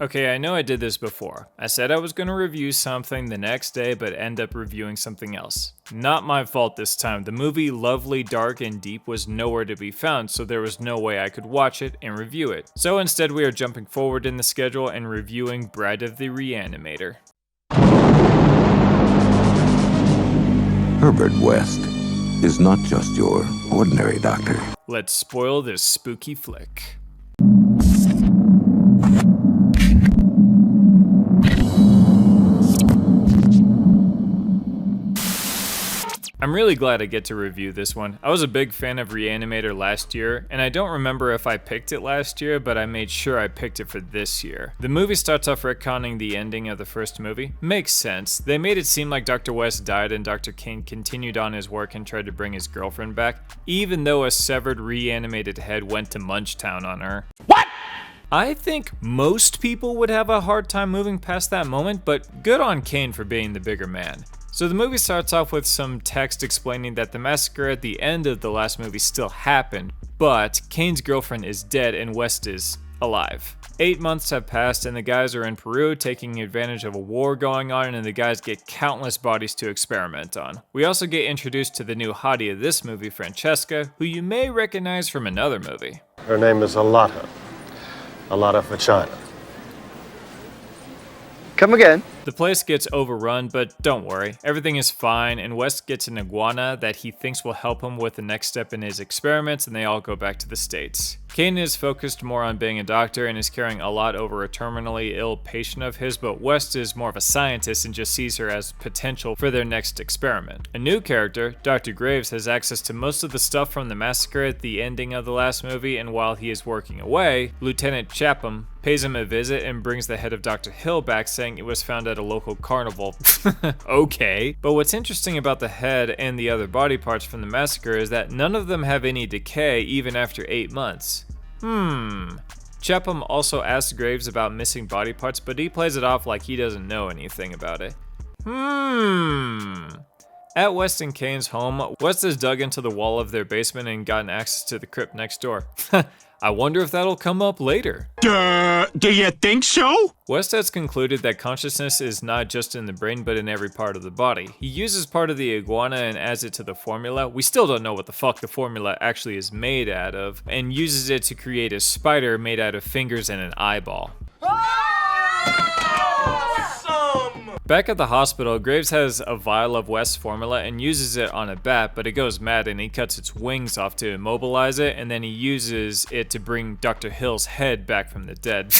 Okay, I know I did this before. I said I was going to review something the next day, but end up reviewing something else. Not my fault this time. The movie Lovely, Dark, and Deep was nowhere to be found, so there was no way I could watch it and review it. So instead we are jumping forward in the schedule and reviewing Bride of the Reanimator. Herbert West is not just your ordinary doctor. Let's spoil this spooky flick. I'm really glad I get to review this one. I was a big fan of Re-Animator last year, and I don't remember if I picked it last year, but I made sure I picked it for this year. The movie starts off retconning the ending of the first movie. Makes sense. They made it seem like Dr. West died and Dr. Kane continued on his work and tried to bring his girlfriend back, even though a severed reanimated head went to Munchtown on her. What? I think most people would have a hard time moving past that moment, but good on Kane for being the bigger man. So the movie starts off with some text explaining that the massacre at the end of the last movie still happened, but Kane's girlfriend is dead and West is alive. 8 months have passed and the guys are in Peru taking advantage of a war going on, and the guys get countless bodies to experiment on. We also get introduced to the new hottie of this movie, Francesca, who you may recognize from another movie. Her name is Alata for China. Come again? The place gets overrun, but don't worry, everything is fine, and West gets an iguana that he thinks will help him with the next step in his experiments, and they all go back to the States. Kane is focused more on being a doctor and is caring a lot over a terminally ill patient of his, but West is more of a scientist and just sees her as potential for their next experiment. A new character, Dr. Graves, has access to most of the stuff from the massacre at the ending of the last movie, and while he is working away, Lieutenant Chapham pays him a visit and brings the head of Dr. Hill back, saying it was found at a local carnival. Okay. But what's interesting about the head and the other body parts from the massacre is that none of them have any decay even after 8 months. Chapham also asks Graves about missing body parts, but he plays it off like he doesn't know anything about it. At West and Kane's home, West has dug into the wall of their basement and gotten access to the crypt next door. I wonder if that'll come up later. Do you think so? West has concluded that consciousness is not just in the brain, but in every part of the body. He uses part of the iguana and adds it to the formula. We still don't know what the fuck the formula actually is made out of, and uses it to create a spider made out of fingers and an eyeball. Back at the hospital, Graves has a vial of West's formula and uses it on a bat, but it goes mad and he cuts its wings off to immobilize it, and then he uses it to bring Dr. Hill's head back from the dead.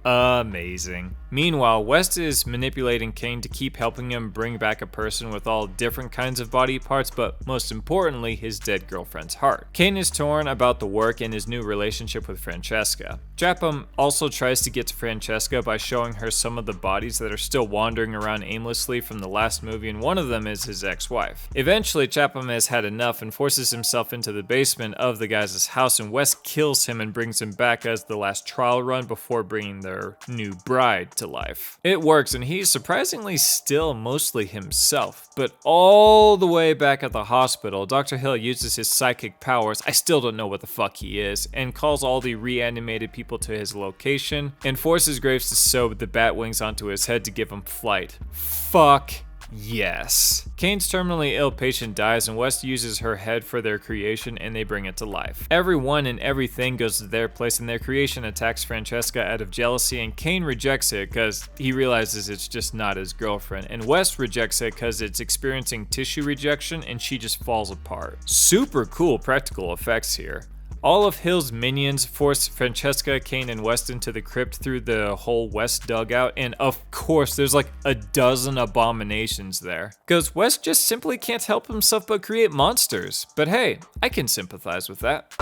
Amazing. Meanwhile, West is manipulating Kane to keep helping him bring back a person with all different kinds of body parts, but most importantly, his dead girlfriend's heart. Kane is torn about the work and his new relationship with Francesca. Chapham also tries to get to Francesca by showing her some of the bodies that are still wandering around aimlessly from the last movie, and one of them is his ex-wife. Eventually, Chapham has had enough and forces himself into the basement of the guys' house, and West kills him and brings him back as the last trial run before bringing their new bride to life. It works, and he's surprisingly still mostly himself, but all the way back at the hospital, Dr. Hill uses his psychic powers, I still don't know what the fuck he is, and calls all the reanimated people to his location, and forces Graves to sew the bat wings onto his head to give him flight. Fuck yes. Kane's terminally ill patient dies, and West uses her head for their creation, and they bring it to life. Everyone and everything goes to their place, and their creation attacks Francesca out of jealousy, and Kane rejects it because he realizes it's just not his girlfriend, and West rejects it because it's experiencing tissue rejection and she just falls apart. Super cool practical effects here. All of Hill's minions force Francesca, Kane, and West into the crypt through the whole West dugout, and of course there's like a dozen abominations there. Because West just simply can't help himself but create monsters. But hey, I can sympathize with that.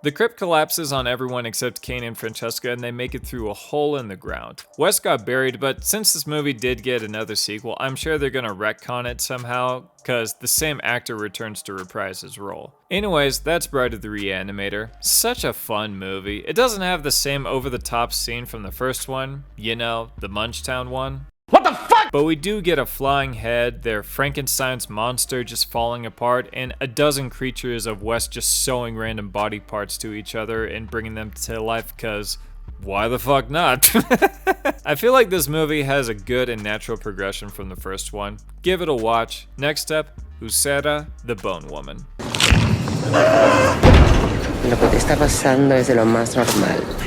The crypt collapses on everyone except Kane and Francesca, and they make it through a hole in the ground. West got buried, but since this movie did get another sequel, I'm sure they're gonna retcon it somehow, cause the same actor returns to reprise his role. Anyways, that's Bride of the Reanimator. Such a fun movie. It doesn't have the same over-the-top scene from the first one, you know, the Munchtown one. What the fuck? But we do get a flying head, their Frankenstein's monster just falling apart, and a dozen creatures of Wes just sewing random body parts to each other and bringing them to life, cause why the fuck not? I feel like this movie has a good and natural progression from the first one. Give it a watch. Next up, Usera, the Bone Woman. Lo que te está pasando es de lo más normal.